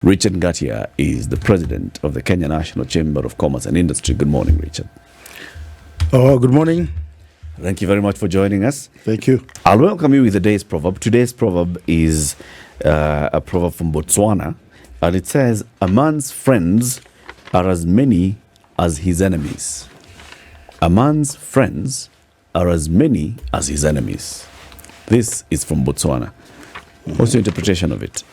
Richard Ngatia is the president of the Kenya National Chamber of Commerce and Industry. Good morning, Richard. Oh, good morning. Thank you very much for joining us. Thank you. I'll welcome you with today's proverb. Today's proverb is a proverb from Botswana, and it says, "A man's friends are as many as his enemies." A man's friends are as many as his enemies. This is from Botswana. What's your interpretation of it?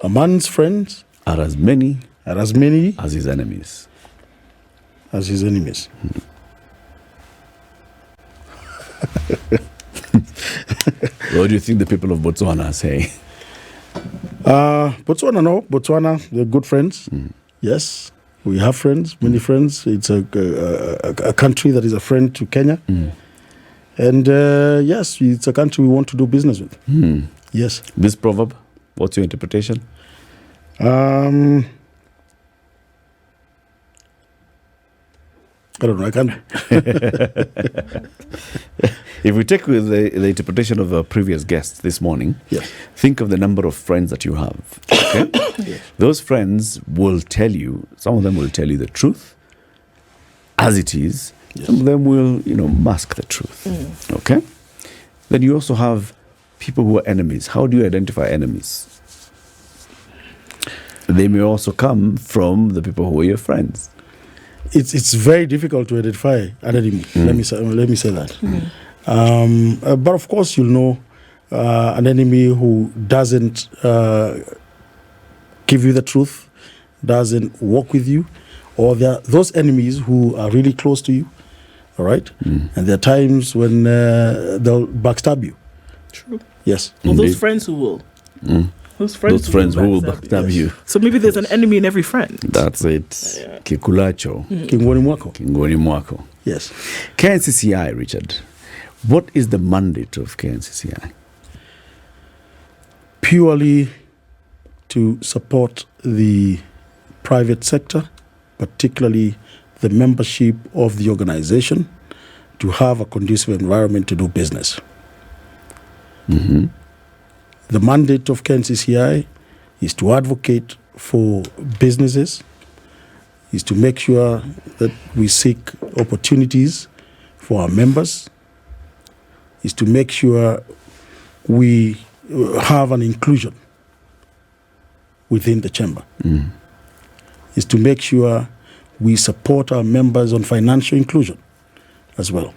A man's friends Are as many are as many as his enemies. as his enemies. What do you think the people of Botswana say? Botswana, they're good friends. Yes, we have friends, many friends. It's a country that is a friend to Kenya. And yes, it's a country we want to do business with. Yes. This proverb, what's your interpretation? I don't know. I can't. If we take the interpretation of our previous guests this morning, Yes. think of the number of friends that you have. Okay? Yes. Those friends will tell you, some of them will tell you the truth as it is. Yes. Some of them will, mask the truth. Okay? Then you also have people who are enemies. How do you identify enemies? They may also come from the people who are your friends. It's very difficult to identify an enemy. Let me say that. But of course, you'll know an enemy who doesn't give you the truth, doesn't walk with you, or there are those enemies who are really close to you. All right, and there are times when they'll backstab you. True. Yes. Well, Indeed. those friends who will. Those Those friends who will backstab backstab you. So maybe there's an enemy in every friend. That's it. Kikulacho. Kingoni mwako. Kingoni mwako. Yes. KNCCI, Richard. What is the mandate of KNCCI? Purely to support the private sector, particularly the membership of the organization, to have a conducive environment to do business. The mandate of KNCCI is to advocate for businesses, is to make sure that we seek opportunities for our members, is to make sure we have an inclusion within the chamber, is to make sure we support our members on financial inclusion as well.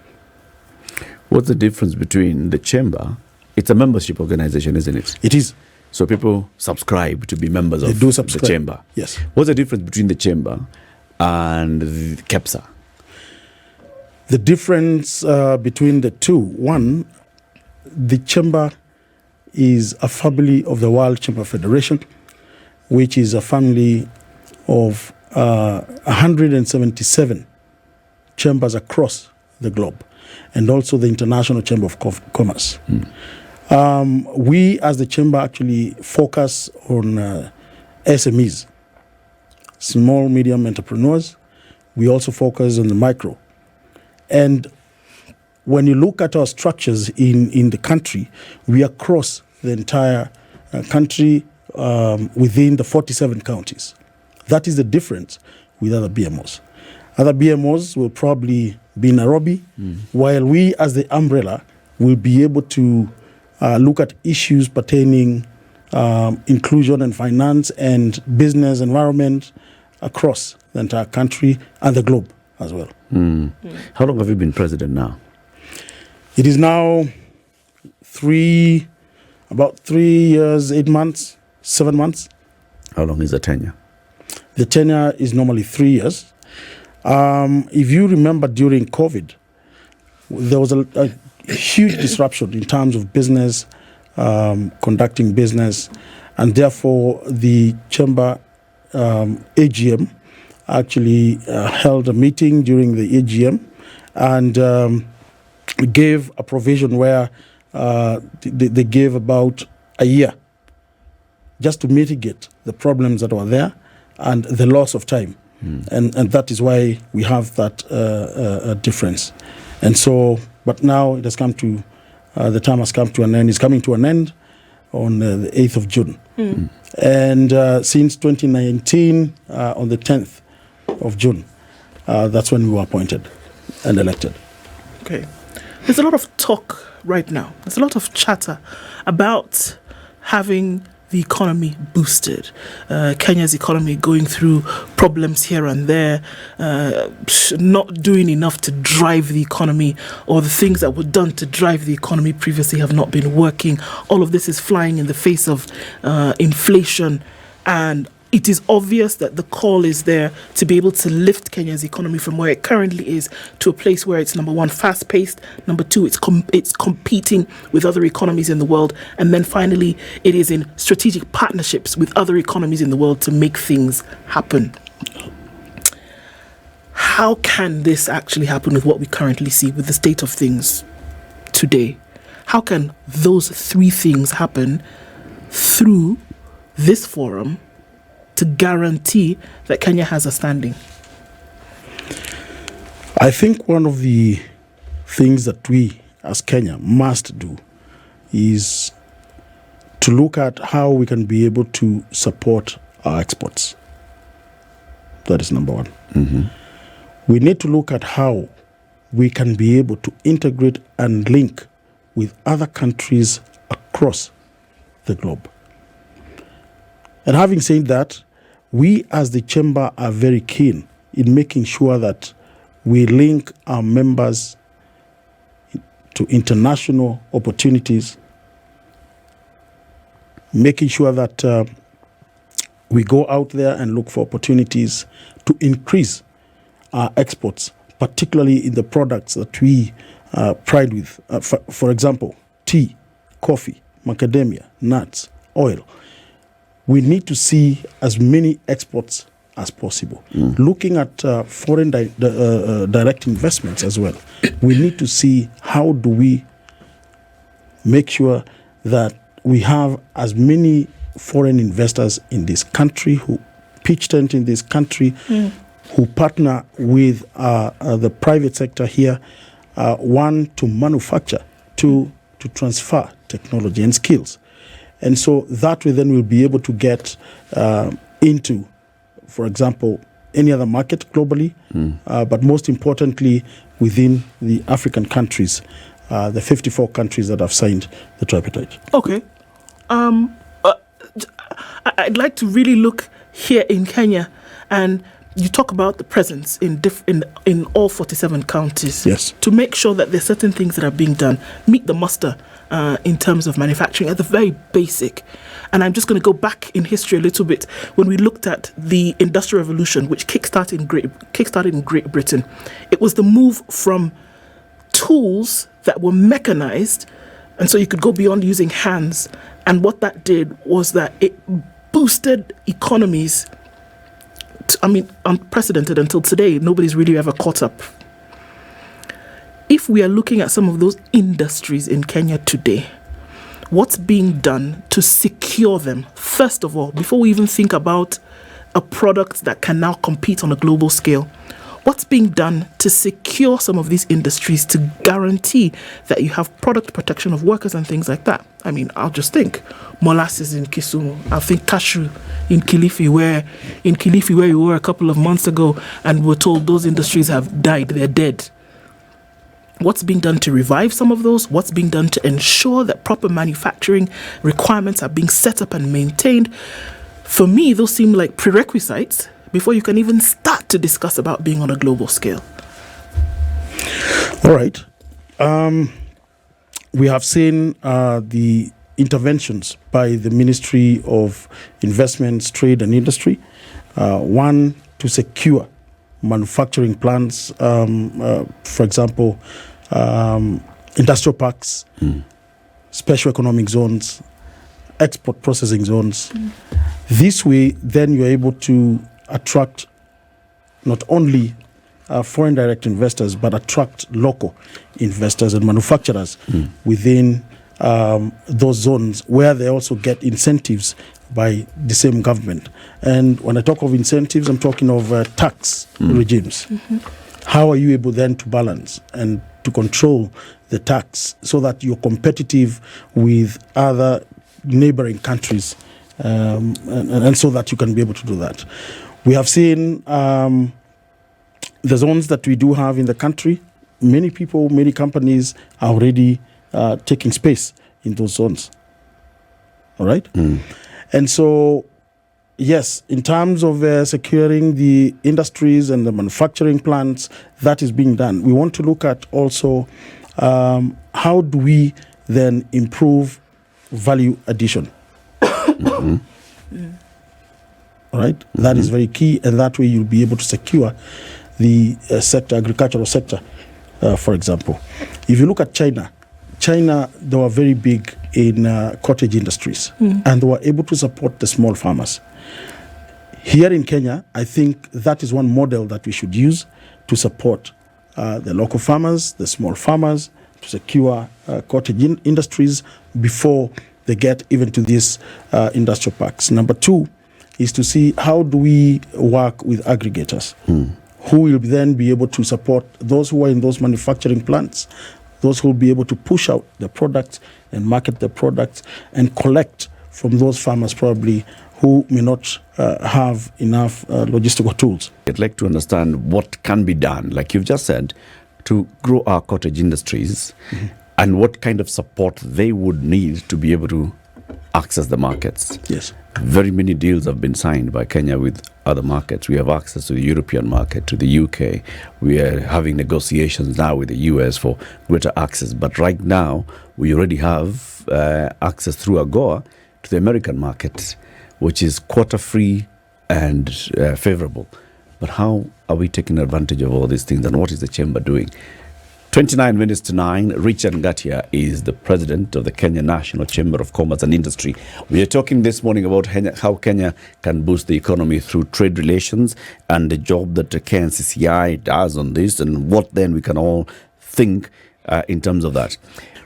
What's the difference between the chamber? It's a membership organization, isn't it? It is. So people subscribe to be members They of do the subscribe. chamber. Yes. What's the difference between the chamber and the KEPSA? The difference between the two, one, the chamber is a family of the World Chamber Federation, which is a family of 177 chambers across the globe, and also the International Chamber of Commerce. We, as the chamber, actually focus on SMEs, small, medium entrepreneurs. We also focus on the micro. And when you look at our structures in the country, we are across the entire country within the 47 counties. That is the difference with other BMOs. Other BMOs will probably be Nairobi, while we, as the umbrella, will be able to look at issues pertaining inclusion and finance and business environment across the entire country and the globe as well. How long have you been president now? It is now about 3 years, 8 months, 7 months. How long is the tenure? The tenure is normally 3 years. If you remember, during COVID, there was a huge disruption in terms of business, conducting business, and therefore the chamber AGM actually held a meeting during the AGM and gave a provision where they gave about a year just to mitigate the problems that were there and the loss of time. And that is why we have that difference. And so, but now it has come to, the time has come to an end, it's coming to an end on the 8th of June. And since 2019, on the 10th of June, that's when we were appointed and elected. Okay. There's a lot of talk right now. There's a lot of chatter about having the economy boosted. Kenya's economy going through problems here and there, not doing enough to drive the economy, or the things that were done to drive the economy previously have not been working. All of this is flying in the face of inflation, and it is obvious that the call is there to be able to lift Kenya's economy from where it currently is to a place where it's, number one, fast-paced, number two, it's competing with other economies in the world, and then finally, it is in strategic partnerships with other economies in the world to make things happen. How can this actually happen with what we currently see, with the state of things today? How can those three things happen through this forum to guarantee that Kenya has a standing? I think one of the things that we as Kenya must do is to look at how we can be able to support our exports. That is number one. Mm-hmm. We need to look at how we can be able to integrate and link with other countries across the globe. And having said that, we as the chamber are very keen in making sure that we link our members to international opportunities, making sure that we go out there and look for opportunities to increase our exports, particularly in the products that we pride with. For example, tea, coffee, macadamia, nuts, oil. We need to see as many exports as possible. Looking at foreign direct investments as well, we need to see how do we make sure that we have as many foreign investors in this country who pitch tent in this country, who partner with the private sector here, one, to manufacture, two, to transfer technology and skills. And so that way then we'll be able to get into, for example, any other market globally, but most importantly within the African countries, the 54 countries that have signed the tripartite. Okay. I'd like to really look here in Kenya, and you talk about the presence in all 47 counties. Yes. To make sure that there's certain things that are being done, meet the muster in terms of manufacturing at the very basic. And I'm just going to go back in history a little bit. When we looked at the Industrial Revolution, which kickstarted in Great Britain, it was the move from tools that were mechanized, and so you could go beyond using hands. And what that did was that it boosted economies. Unprecedented until today. Nobody's really ever caught up. If we are looking at some of those industries in Kenya today, what's being done to secure them? First of all, before we even think about a product that can now compete on a global scale, what's being done to secure some of these industries to guarantee that you have product protection of workers and things like that? I mean, I'll just think molasses in Kisumu. I'll think cashew in Kilifi, where we were a couple of months ago, and we're told those industries have died, they're dead. What's being done to revive some of those? What's being done to ensure that proper manufacturing requirements are being set up and maintained? For me, those seem like prerequisites before you can even start to discuss about being on a global scale. All right. We have seen the interventions by the Ministry of Investments, Trade and Industry. One, to secure manufacturing plants, for example, industrial parks, special economic zones, export processing zones. This way, then you're able to attract not only foreign direct investors, but attract local investors and manufacturers within those zones, where they also get incentives by the same government. And when I talk of incentives, I'm talking of tax regimes. How are you able then to balance and to control the tax so that you're competitive with other neighboring countries and so that you can be able to do that. We have seen the zones that we do have in the country. Many people, many companies are already taking space in those zones. All right? And so, yes, in terms of securing the industries and the manufacturing plants, that is being done. We want to look at also how do we then improve value addition. All right? That is very key, and that way you'll be able to secure the agricultural sector, for example. If you look at China, they were very big in cottage industries, and they were able to support the small farmers. Here in Kenya, I think that is one model that we should use to support the local farmers, the small farmers, to secure cottage industries before they get even to these industrial parks. Number two is to see how do we work with aggregators who will then be able to support those who are in those manufacturing plants, those who will be able to push out the products and market the products and collect from those farmers probably who may not have enough logistical tools. I'd like to understand what can be done, like you've just said, to grow our cottage industries and what kind of support they would need to be able to access the markets. Yes. Very many deals have been signed by Kenya with other markets. We have access to the European market, to the UK. We are having negotiations now with the US for greater access. But right now, we already have access through AGOA to the American market, which is quota-free and favorable. But how are we taking advantage of all these things, and what is the chamber doing? 29 minutes to 9, Richard Ngatia is the president of the Kenya National Chamber of Commerce and Industry. We are talking this morning about how Kenya can boost the economy through trade relations and the job that the KNCCI does on this, and what then we can all think in terms of that.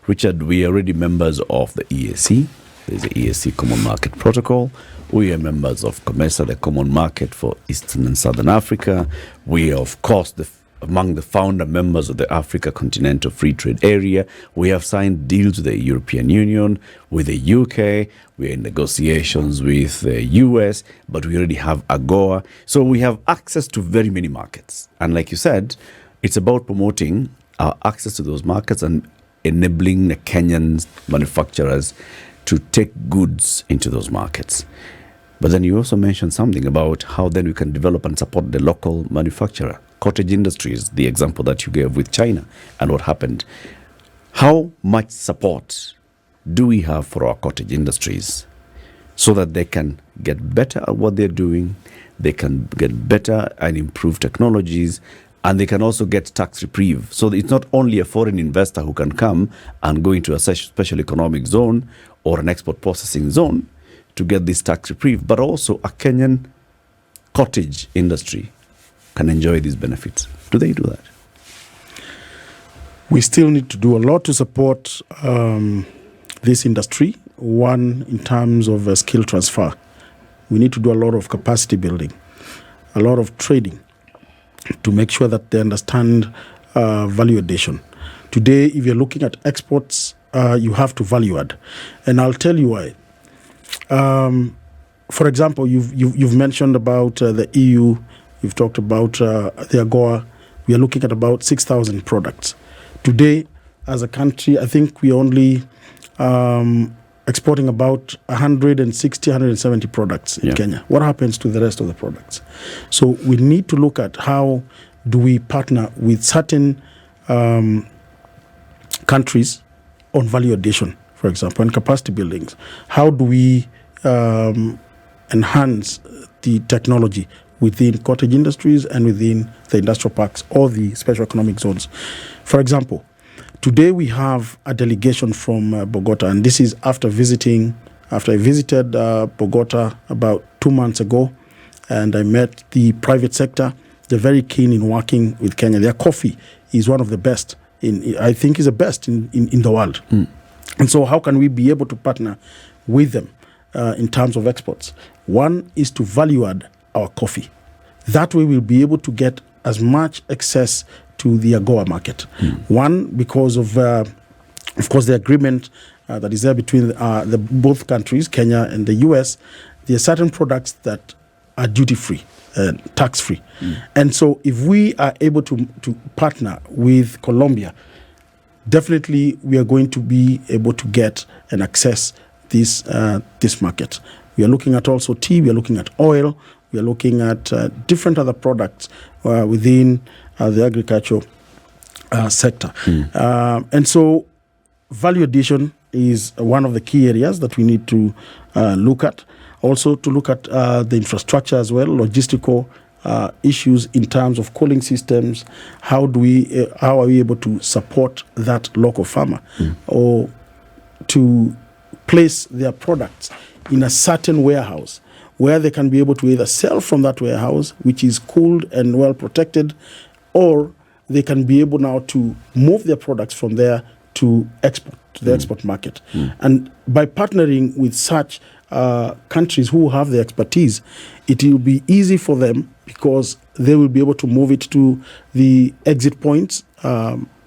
Richard, we are already members of the EAC. There's the EAC Common Market Protocol. We are members of COMESA, the Common Market for Eastern and Southern Africa. We are, of course, among the founder members of the Africa Continental Free Trade Area. We have signed deals with the European Union, with the UK. We are in negotiations with the US, but we already have AGOA. So we have access to very many markets. And like you said, it's about promoting our access to those markets and enabling the Kenyan manufacturers to take goods into those markets. But then you also mentioned something about how then we can develop and support the local manufacturer. Cottage industries, the example that you gave with China and what happened. How much support do we have for our cottage industries so that they can get better at what they're doing, they can get better and improve technologies, and they can also get tax reprieve? So it's not only a foreign investor who can come and go into a special economic zone or an export processing zone to get this tax reprieve, but also a Kenyan cottage industry can enjoy these benefits. Do they do that? We still need to do a lot to support this industry. One, in terms of skill transfer. We need to do a lot of capacity building, a lot of trading to make sure that they understand value addition. Today, if you're looking at exports, you have to value add. And I'll tell you why. For example, you've mentioned about the EU. You've talked about the AGOA. We are looking at about 6,000 products. Today, as a country, I think we are only exporting about 160, 170 products in Kenya. What happens to the rest of the products? So we need to look at how do we partner with certain countries on value addition, for example, and capacity buildings. How do we enhance the technology within cottage industries and within the industrial parks or the special economic zones? For example, today we have a delegation from Bogota, and this is after I visited Bogota about 2 months ago, and I met the private sector. They're very keen in working with Kenya. Their coffee is one of the best, I think is the best in the world. And so how can we be able to partner with them in terms of exports? One is to value add our coffee. That way we'll be able to get as much access to the AGOA market. One, because of course, the agreement that is there between both countries, Kenya and the US, there are certain products that are duty-free, tax-free. And so if we are able to partner with Colombia, definitely we are going to be able to get and access this market. We are looking at also tea, we are looking at oil, we are looking at different other products within the agricultural sector. And so value addition is one of the key areas that we need to look at. Also to look at the infrastructure as well, logistical issues in terms of cooling systems. How are we able to support that local farmer or to place their products in a certain warehouse where they can be able to either sell from that warehouse, which is cooled and well protected, or they can be able now to move their products from there to export, to the export market. And by partnering with such countries who have the expertise, it will be easy for them because they will be able to move it to the exit points,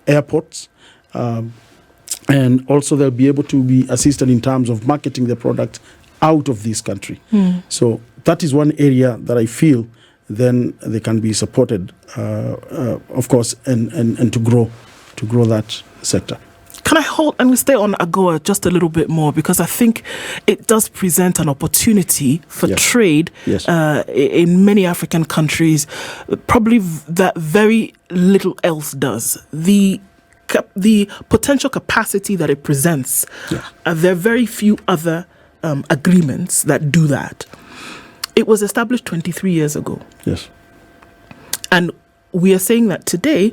airports, and also they'll be able to be assisted in terms of marketing the product out of this country. So that is one area that I feel then they can be supported, of course, and to grow that sector. Can I hold and we stay on AGOA just a little bit more, because I think it does present an opportunity for trade in many African countries, probably that very little else does. The potential capacity that it presents, there are very few other agreements that do that. It was established 23 years ago. Yes. And we are saying that today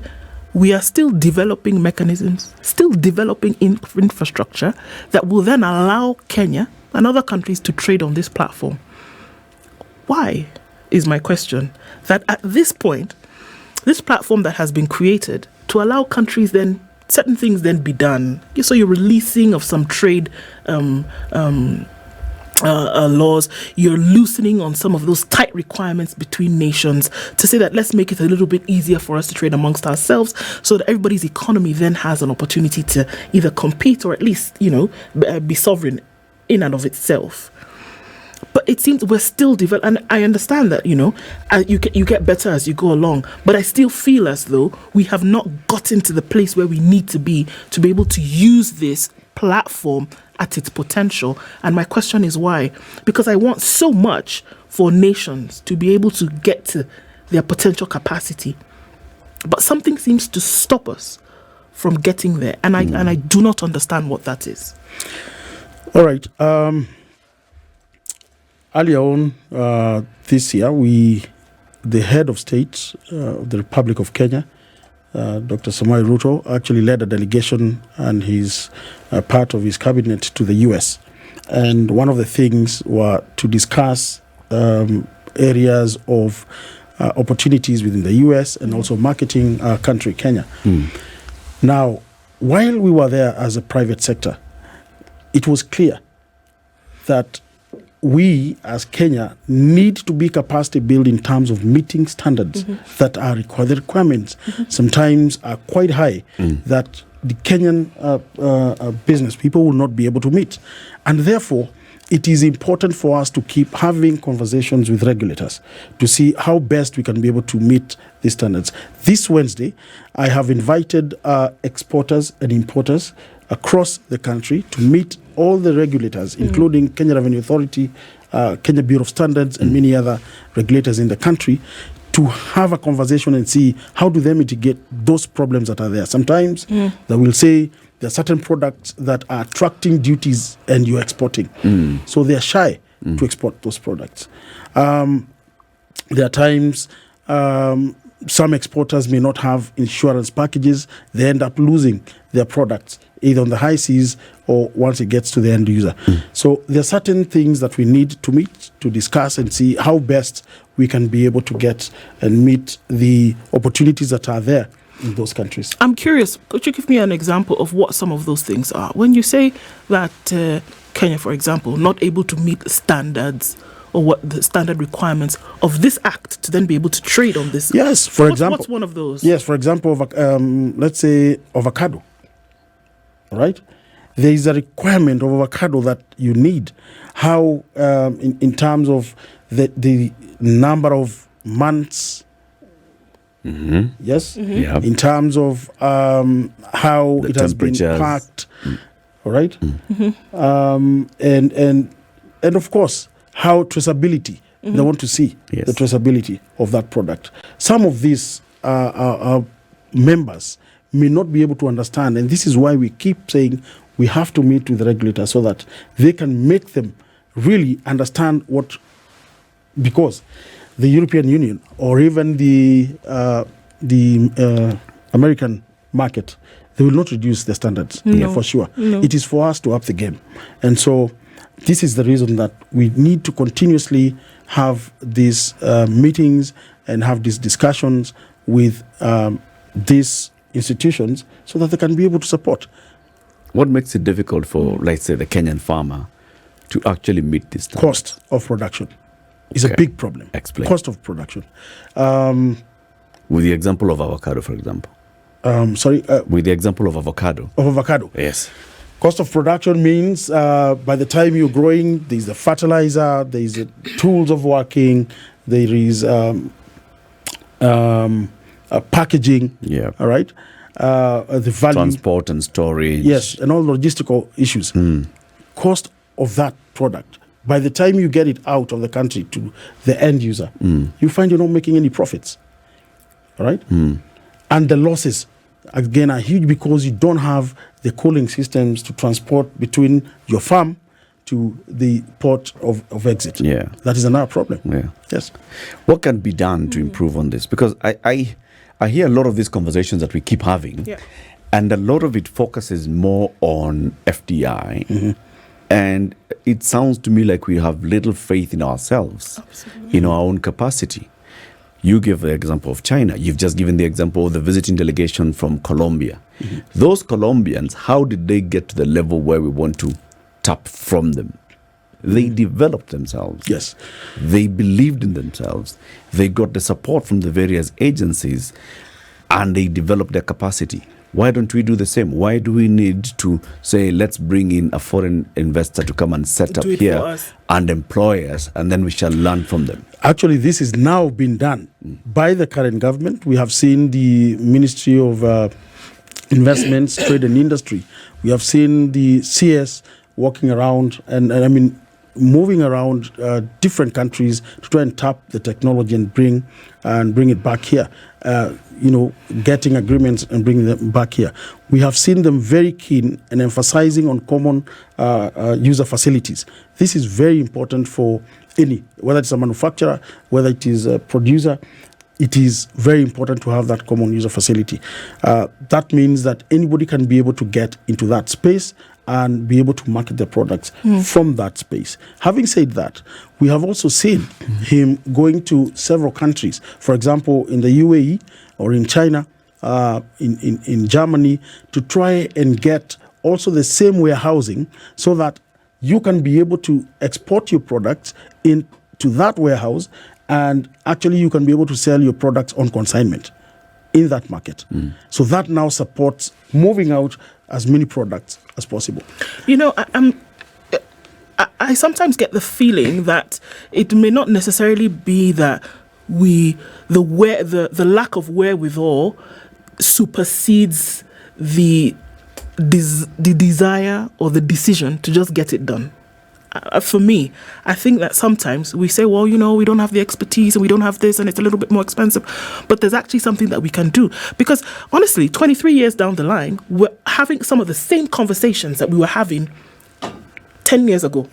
we are still developing mechanisms, still developing infrastructure that will then allow Kenya and other countries to trade on this platform. Why, is my question, that at this point, this platform that has been created to allow countries then, certain things then be done. So you're releasing of some trade laws, you're loosening on some of those tight requirements between nations to say that let's make it a little bit easier for us to trade amongst ourselves so that everybody's economy then has an opportunity to either compete or at least, be sovereign in and of itself. But it seems we're still developing, and I understand that, you get better as you go along, but I still feel as though we have not gotten to the place where we need to be able to use this platform at its potential. And my question is why? Because I want so much for nations to be able to get to their potential capacity, but something seems to stop us from getting there, and I do not understand what that is. All right. Earlier on this year, the head of state of the Republic of Kenya, Dr. Samoei Ruto, actually led a delegation and he's part of his cabinet to the US. And one of the things were to discuss areas of opportunities within the US and also marketing our country, Kenya. Now, while we were there as a private sector, it was clear that we as Kenya need to be capacity build in terms of meeting standards that are required. The requirements sometimes are quite high that the Kenyan business people will not be able to meet. And therefore, it is important for us to keep having conversations with regulators to see how best we can be able to meet these standards. This Wednesday, I have invited exporters and importers across the country to meet all the regulators, including Kenya Revenue Authority, Kenya Bureau of Standards, and many other regulators in the country, to have a conversation and see how do they mitigate those problems that are there. Sometimes they will say there are certain products that are attracting duties and you're exporting. So they are shy to export those products. There are times some exporters may not have insurance packages. They end up losing their products either on the high seas or once it gets to the end user. So there are certain things that we need to meet, to discuss and see how best we can be able to get and meet the opportunities that are there in those countries. I'm curious, could you give me an example of what some of those things are? When you say that Kenya, for example, not able to meet standards or what the standard requirements of this act to then be able to trade on this. Yes, for example. What's one of those? Yes, for example, let's say avocado. All right? there is a requirement of avocado that you need. How, in terms of the number of months, yes, Yeah. in terms of how The it has been temperatures. packed, all right, and of course how traceability. They want to see Yes. the traceability of that product. Some of these members may not be able to understand, and this is why we keep saying we have to meet with the regulators so that they can make them really understand what, because the European Union or even the American market, they will not reduce the standards. No. For sure. No. It is for us to up the game, and so this is the reason that we need to continuously have these meetings and have these discussions with these institutions so that they can be able to support. What makes it difficult for, let's say, the Kenyan farmer to actually meet this standard? Cost of production is a Okay. big problem. Explain. Cost of production. With the example of avocado, for example. With the example of avocado. Of avocado. Yes. Cost of production means by the time you're growing, there's the fertilizer, there's the tools of working, there is packaging. Yeah. All right. The value. Transport and storage. Yes, and all logistical issues. Cost of that product. By the time you get it out of the country to the end user, you find you're not making any profits. All right? And the losses, again, are huge because you don't have the cooling systems to transport between your farm to the port of exit. Yeah. That is another problem. Yeah. Yes. What can be done to improve on this? Because I hear a lot of these conversations that we keep having, Yeah. and a lot of it focuses more on FDI. And it sounds to me like we have little faith in ourselves, in our own capacity. You gave the example of China. You've just given the example of the visiting delegation from Colombia. Those Colombians, how did they get to the level where we want to tap from them? They developed themselves. Yes. They believed in themselves. They got the support from the various agencies, and they developed their capacity. Why don't we do the same? Why do we need to say, let's bring in a foreign investor to come and set up Do it for here us. and employ us, and then we shall learn from them? Actually, this is now being done by the current government. We have seen the Ministry of Investments, Trade and Industry. We have seen the CS walking around and I mean, moving around different countries to try and tap the technology and bring it back here. Getting agreements and bringing them back here. We have seen them very keen and emphasizing on common user facilities. This is very important for any, whether it's a manufacturer, whether it is a producer. It is very important to have that common user facility. That means that anybody can be able to get into that space and be able to market their products from that space. Having said that, we have also seen him going to several countries. For example, in the UAE or in China, in Germany, to try and get also the same warehousing so that you can be able to export your products into that warehouse, and actually you can be able to sell your products on consignment in that market. So that now supports moving out as many products as possible. I sometimes get the feeling that it may not necessarily be that the lack of wherewithal supersedes the desire or the decision to just get it done. For me, I think that sometimes we say, well, we don't have the expertise and we don't have this and it's a little bit more expensive. But there's actually something that we can do. Because honestly, 23 years down the line, we're having some of the same conversations that we were having 10 years ago.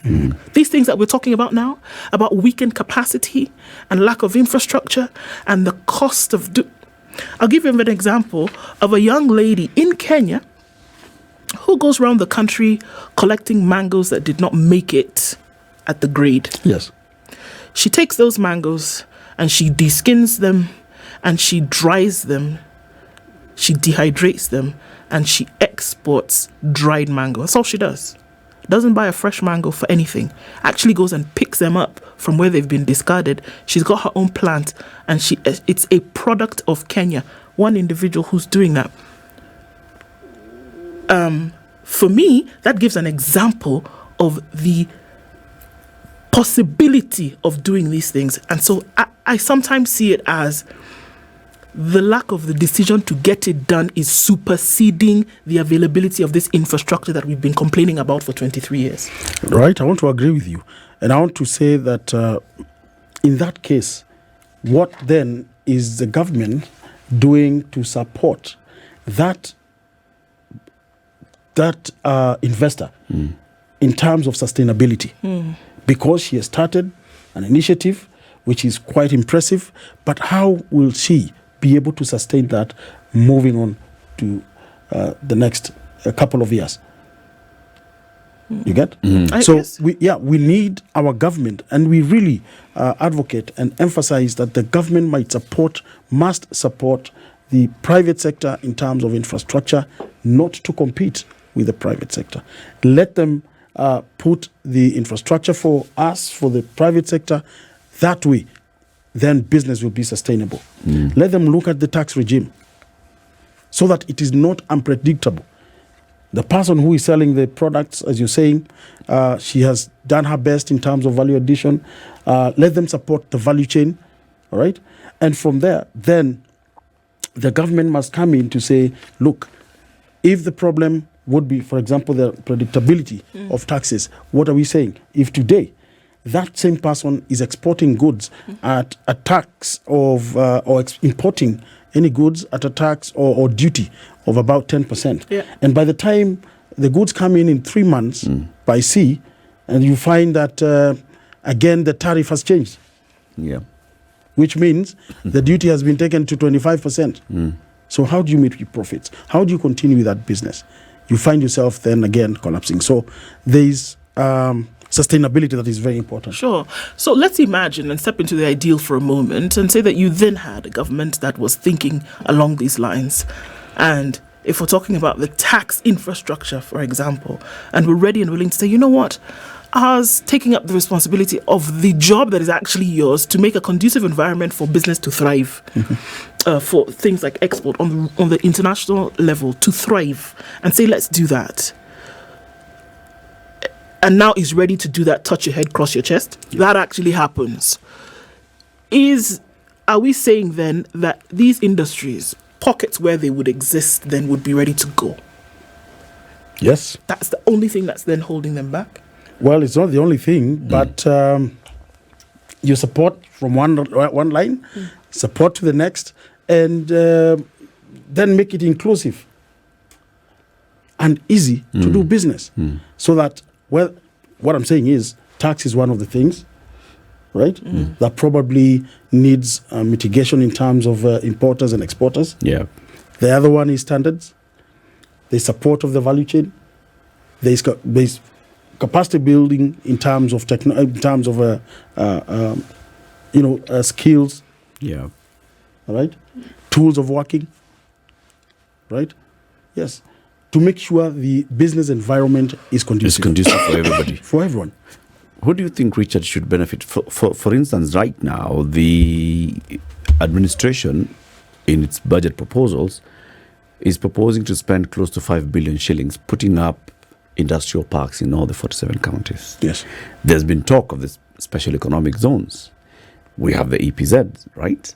These things that we're talking about now, about weakened capacity and lack of infrastructure and the cost of... I'll give you an example of a young lady in Kenya who goes around the country collecting mangoes that did not make it at the grade. Yes. She takes those mangoes and she deskins them and she dries them, she dehydrates them, and she exports dried mango. That's all she does. Doesn't buy a fresh mango for anything. Actually goes and picks them up from where they've been discarded. She's got her own plant and it's a product of Kenya. One individual who's doing that. for me, that gives an example of the possibility of doing these things. And so I sometimes see it as the lack of the decision to get it done is superseding the availability of this infrastructure that we've been complaining about for 23 years. Right, I want to agree with you. And I want to say that in that case, what then is the government doing to support that investor in terms of sustainability? Because she has started an initiative which is quite impressive, but how will she be able to sustain that moving on to the next couple of years? You get? So we need our government, and we really advocate and emphasize that the government must support the private sector in terms of infrastructure, not to compete with the private sector. Let them put the infrastructure for us, for the private sector. That way, then business will be sustainable. Let them look at the tax regime so that it is not unpredictable. The person who is selling the products, as you're saying, she has done her best in terms of value addition. Let them support the value chain, all right? And from there, then the government must come in to say, look, if the problem would be, for example, the predictability of taxes, what are we saying? If today that same person is exporting goods at a tax of, importing any goods at a tax or duty of about 10%. And by the time the goods come in 3 months by sea, and you find that, again, the tariff has changed. Which means the duty has been taken to 25%. So how do you make your profits? How do you continue with that business? You find yourself then again collapsing. So there is sustainability that is very important. Sure. So let's imagine and step into the ideal for a moment and say that you then had a government that was thinking along these lines. And if we're talking about the tax infrastructure, for example, and we're ready and willing to say, you know what, as taking up the responsibility of the job that is actually yours to make a conducive environment for business to thrive, for things like export on the international level to thrive, and say, let's do that. And now is ready to do that, touch your head, cross your chest. That actually happens. Are we saying then that these industries, pockets where they would exist, then would be ready to go? Yes. That's the only thing that's then holding them back? Well, it's not the only thing, but you support from one line, support to the next, and then make it inclusive and easy to do business. So that, well, what I'm saying is tax is one of the things, right, that probably needs mitigation in terms of importers and exporters. The other one is standards. There's support of the value chain. There's capacity building in terms of skills. All right, tools of working. Right. Yes. To make sure the business environment is conducive. It's conducive for everybody. For everyone. Who do you think, Richard, should benefit? For instance, right now, the administration, in its budget proposals, is proposing to spend close to 5 billion shillings putting up industrial parks in all the 47 counties. Yes. There's been talk of the special economic zones. We have the EPZ, right?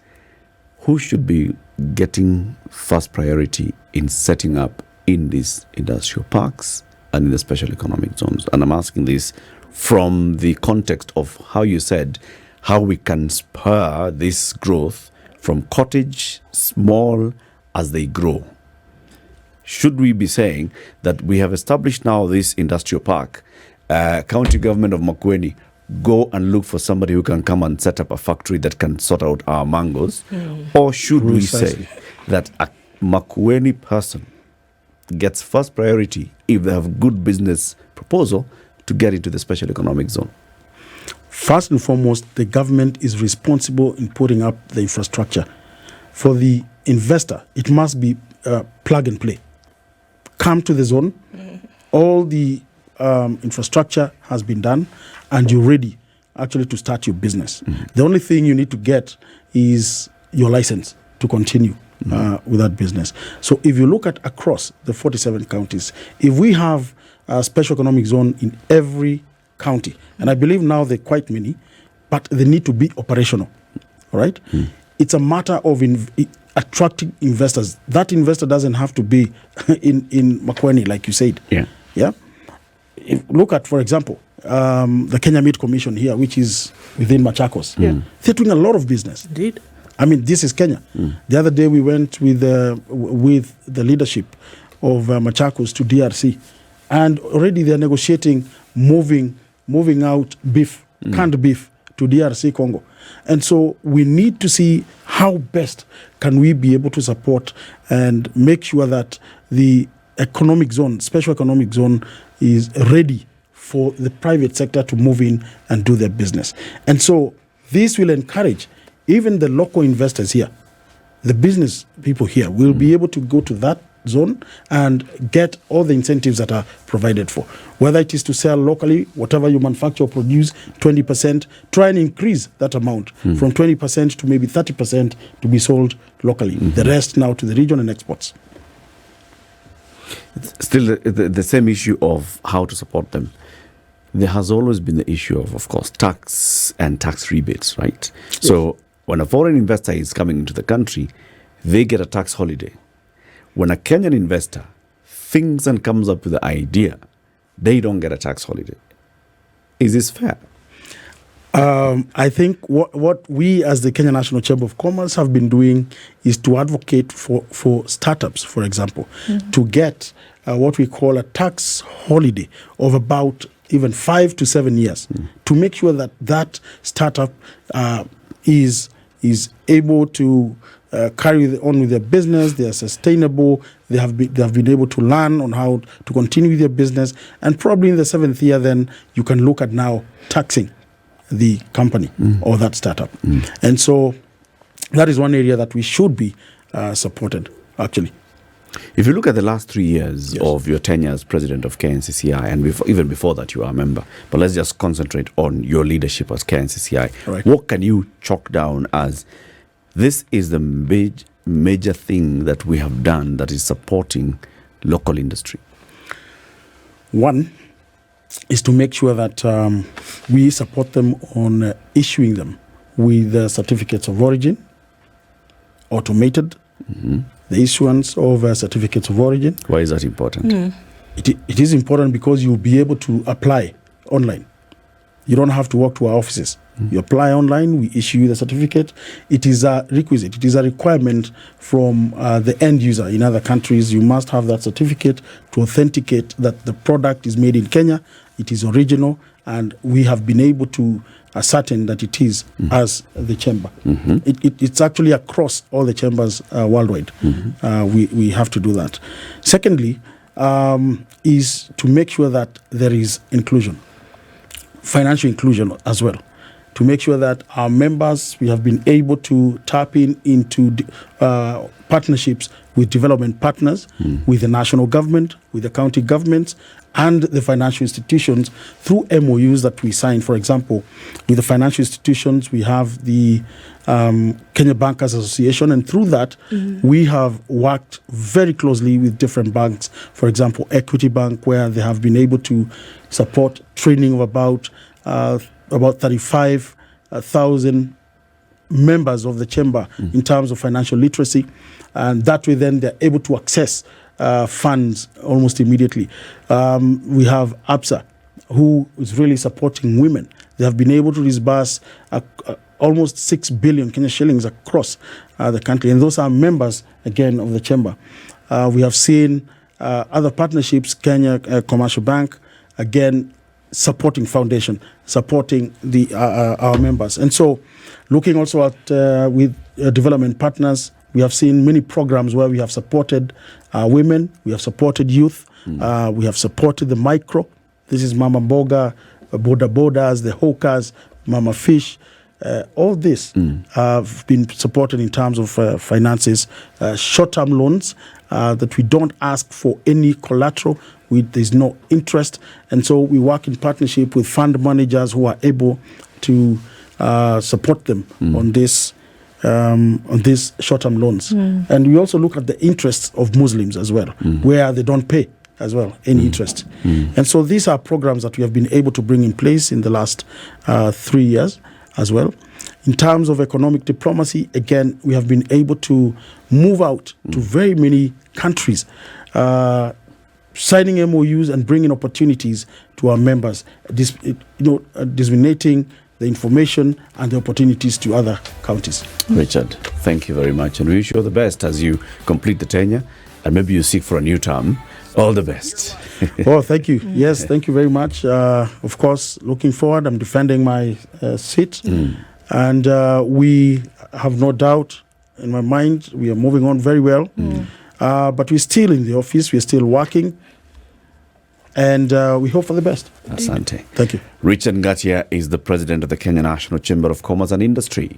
Who should be getting first priority in setting up in these industrial parks and in the special economic zones? And I'm asking this from the context of how you said how we can spur this growth from cottage, small, as they grow. Should we be saying that we have established now this industrial park, county government of Makueni, go and look for somebody who can come and set up a factory that can sort out our mangoes? Or should we say that a Makueni person gets first priority if they have good business proposal to get into the special economic zone? First and foremost, the government is responsible in putting up the infrastructure. For the investor, it must be plug and play. Come to the zone, all the infrastructure has been done, and you're ready actually to start your business. The only thing you need to get is your license to continue with that business. So if you look at across the 47 counties, if we have a special economic zone in every county, and I believe now they're quite many, but they need to be operational, all right? It's a matter of attracting investors. That investor doesn't have to be in Makueni, like you said. Yeah. Look at, for example, the Kenya Meat Commission here, which is within Machakos. They're doing a lot of business. Indeed. I mean, this is Kenya. The other day we went with the leadership of Machakos to DRC, and already they're negotiating moving out beef, canned beef, to DRC Congo. And so we need to see how best can we be able to support and make sure that the economic zone, special economic zone, is ready for the private sector to move in and do their business. And so this will encourage even the local investors here, the business people here, will be able to go to that zone and get all the incentives that are provided for. Whether it is to sell locally, whatever you manufacture or produce, 20%, try and increase that amount from 20% to maybe 30% to be sold locally. The rest now to the region and exports. Still, the same issue of how to support them. There has always been the issue of course, tax and tax rebates, right? Yes. So when a foreign investor is coming into the country, they get a tax holiday. When a Kenyan investor thinks and comes up with the idea, they don't get a tax holiday. Is this fair? I think what we as the Kenya National Chamber of Commerce have been doing is to advocate for startups, for example, to get what we call a tax holiday of about even 5 to 7 years to make sure that that startup is able to carry on with their business. They are sustainable. They have been able to learn on how to continue with their business, and probably in the 7th year, then you can look at now taxing the company or that startup. And so that is one area that we should be supported, actually. If you look at the last 3 years of your tenure as president of KNCCI, and even before that you are a member, but let's just concentrate on your leadership as KNCCI. Right. What can you chalk down as this is the major thing that we have done that is supporting local industry? One is to make sure that we support them on issuing them with certificates of origin, automated, the issuance of certificates of origin. Why is that important? It is important because you'll be able to apply online. You don't have to walk to our offices. You apply online, we issue you the certificate. It is a requisite. It is a requirement from the end user. In other countries, you must have that certificate to authenticate that the product is made in Kenya, it is original, and we have been able to ascertain that it is as the chamber. It's actually across all the chambers worldwide. We have to do that. Secondly, is to make sure that there is inclusion, financial inclusion as well. To make sure that our members, we have been able to tap into partnerships with development partners, with the national government, with the county governments, and the financial institutions through MOUs that we sign. For example, with the financial institutions, we have the Kenya Bankers Association, and through that, we have worked very closely with different banks. For example, Equity Bank, where they have been able to support training of about 35,000 members of the chamber in terms of financial literacy, and that way then they're able to access funds almost immediately. We have APSA, who is really supporting women. They have been able to disburse almost 6 billion Kenya shillings across the country, and those are members again of the chamber. We have seen other partnerships, Kenya Commercial Bank, again supporting foundation, supporting our members. And so looking also at with development partners, we have seen many programs where we have supported women, we have supported youth, we have supported the micro. This is Mama Mboga, Boda Bodas, the hawkers, Mama Fish. All this have been supported in terms of finances, short-term loans that we don't ask for any collateral. There's no interest. And so we work in partnership with fund managers who are able to support them on this on these short-term loans. And we also look at the interests of Muslims as well, where they don't pay as well any interest. And so these are programs that we have been able to bring in place in the last 3 years as well. In terms of economic diplomacy, again, we have been able to move out to very many countries, signing MOUs and bringing opportunities to our members, disseminating the information and the opportunities to other counties. Richard, thank you very much, and we wish you all the best as you complete the tenure, and maybe you seek for a new term. All the best. Oh, thank you. Yes, thank you very much. Of course, looking forward, I'm defending my seat. And we have no doubt in my mind, we are moving on very well. But we're still in the office, we're still working. And we hope for the best. Asante. Thank you. Richard Ngatia is the president of the Kenya National Chamber of Commerce and Industry.